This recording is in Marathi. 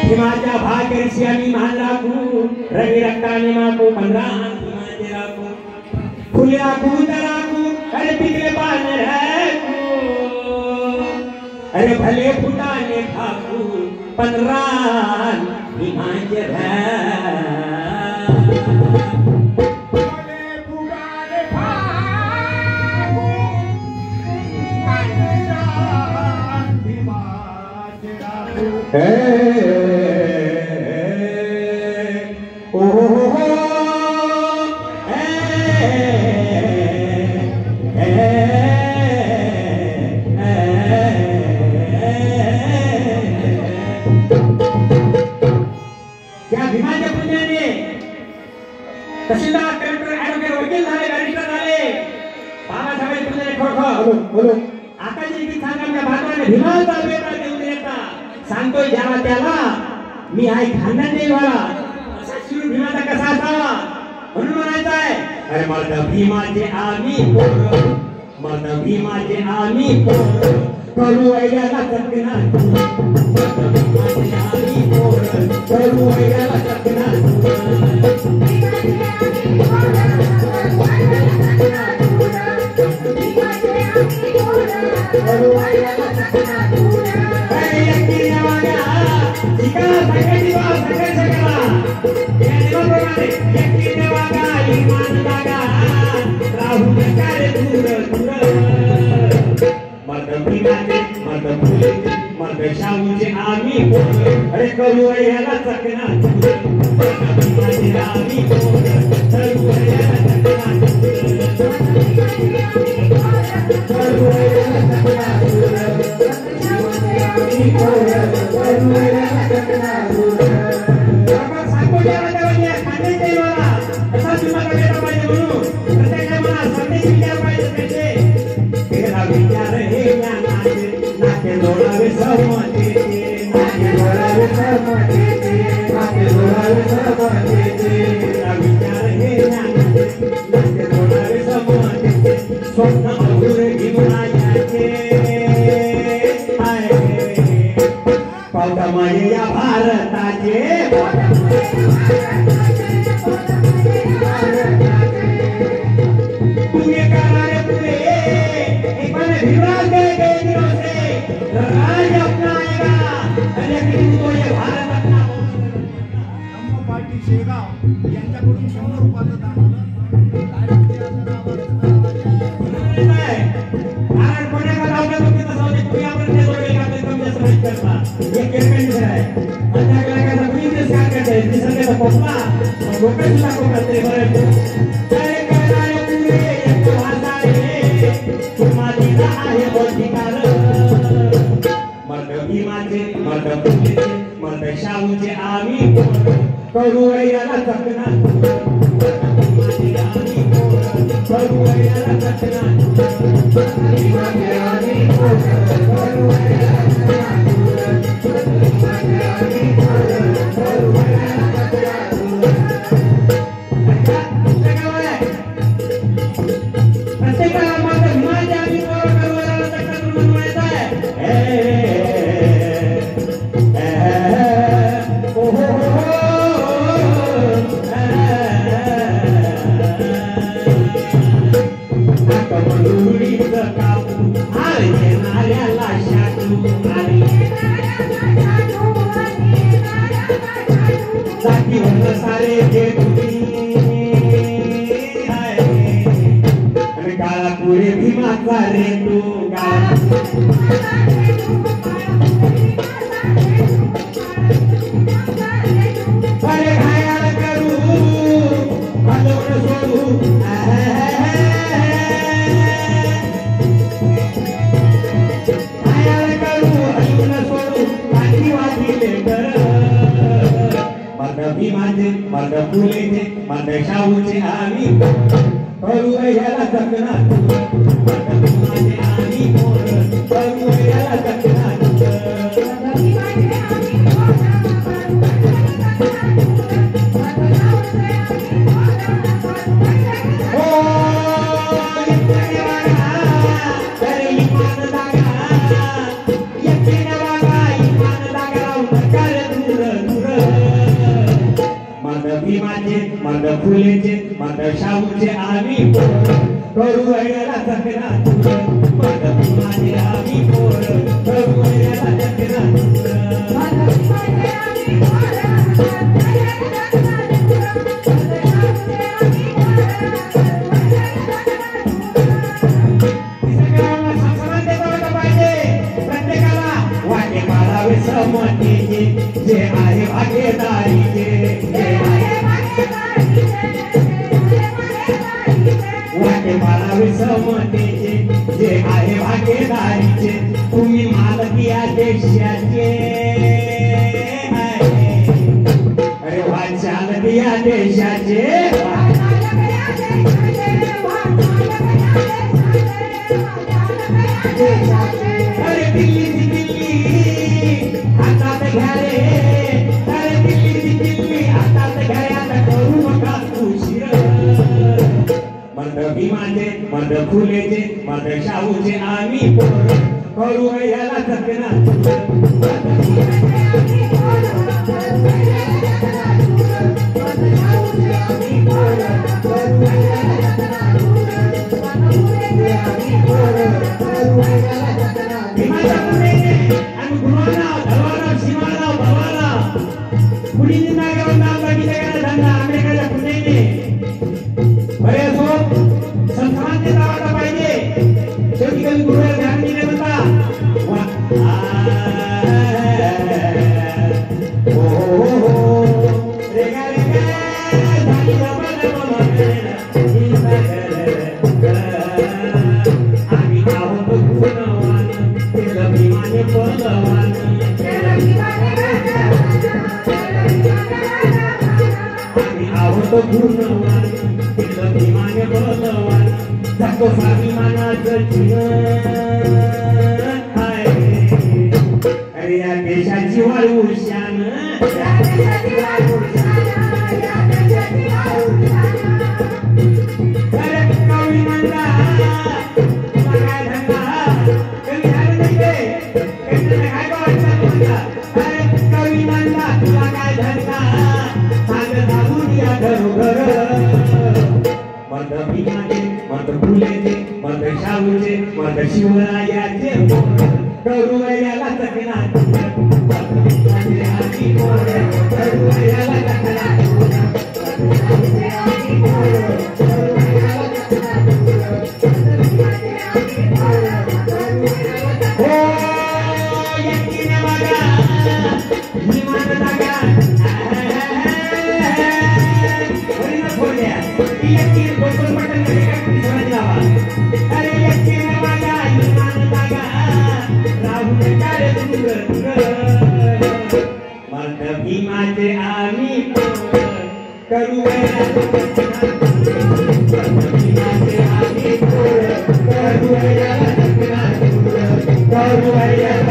हिमाच्या भाकरीशी आम्ही मान राखू रवी रक्ताने माको 15 हिमाचे राखू फुले राखू तर राखू अरे पिकले पान राखू अरे भले फुटाने खाकू 15 हिमाचे क्या भीमाच्या पुण्याने तहसीलदार कलेक्टर ऍडव्होकेट वकील झाले बॅरिस्टर झाले बाबासाहेब पुण्याने बोलो आकाशी की सांगा भागाने भीमाचा बेटा देऊन येता सांगतोय ज्याला त्याला मी आई खानदानी वाला असा शिरू भीमाचा कसा असावा म्हणून म्हणायचं आहे अरे मर्द भीमाचे आम्ही पोर मर्द भीमाचे आम्ही पोर करू ऐल्याला चकना मर्द भीमाचे आम्ही पोर करू ऐल्याला चकना शाहूचे आम्ही अरे करू याला चकना आम्ही करू याला या भारताचे पुणे करारे पुणे एक मैंने विराज गए दिनों से राज अपना आएगा लेकिन तो ये भारत अपना नमो पार्टी शेगाव यांच्याकडून 100 रुपयाचं दान आलं कारण पुण्याचा लावला तो किती जाऊन पुणे आपण ते जोडले का ते कमी जास्त माहित करता हे केरपेंड आहे आता काय काय बिझनेस काय करते दिसण्याचा पप्पा लोकांना कोणते बरे काय करणारे पुणे एक भाषा आहे तुम्हाला आहे अधिकार मर्द भीमाचे मर्द पुण्याचे मर्द शाहूचे आम्ही करू याला चकना भीमाचे आम्ही करू याला चकना भीमाचे आम्ही करू याला सारे जे काळा पुरे भीमाचा रे तू अरे घायाळ करू हलवून सोडू घायाळ करू हलवून सोडू वाटी वाटीले कर मर्द भीमाचे मर्द पुण्याचे मर्द शाहूचे आम्ही करू याला चकना मर्द भीमाचे आम्ही करू याला चकना भीमाचे मर्द फुलेचे मर्द शाहूचे आम्ही पोर करू वैऱ्याला चकना मर्द भीमाचे आम्ही पोर करू वैऱ्याला चकना समतेचे जे आहे भागीदारीचे वाटे मारावे समतेचे जे आहे भागीदारीचे तुम्ही मालकी या देशाचे अरे वाचाल या देशाचे अरे दिल्ली हातात घ्या रे अरे दिल्ली हातात घ्या आता करू नका उशीर मर्द भीमाचे मर्द फुलेचे मर्द शाहूचे आम्ही पोर करू याला चकना अरे या देशाची वाळू शान कवी म्हणला काय धंदा कवी झालं नाही ते काय अरे कवी म्हणला तुला काय धंदा सांग जाऊन या घरोघर मर्द भीमाचे मर्द फुलेचे मर्द शाहूचे मर्द शिवरायाचे करू वैऱ्याला चकना भीमाचे आम्ही करू भीमाचे आम्ही करू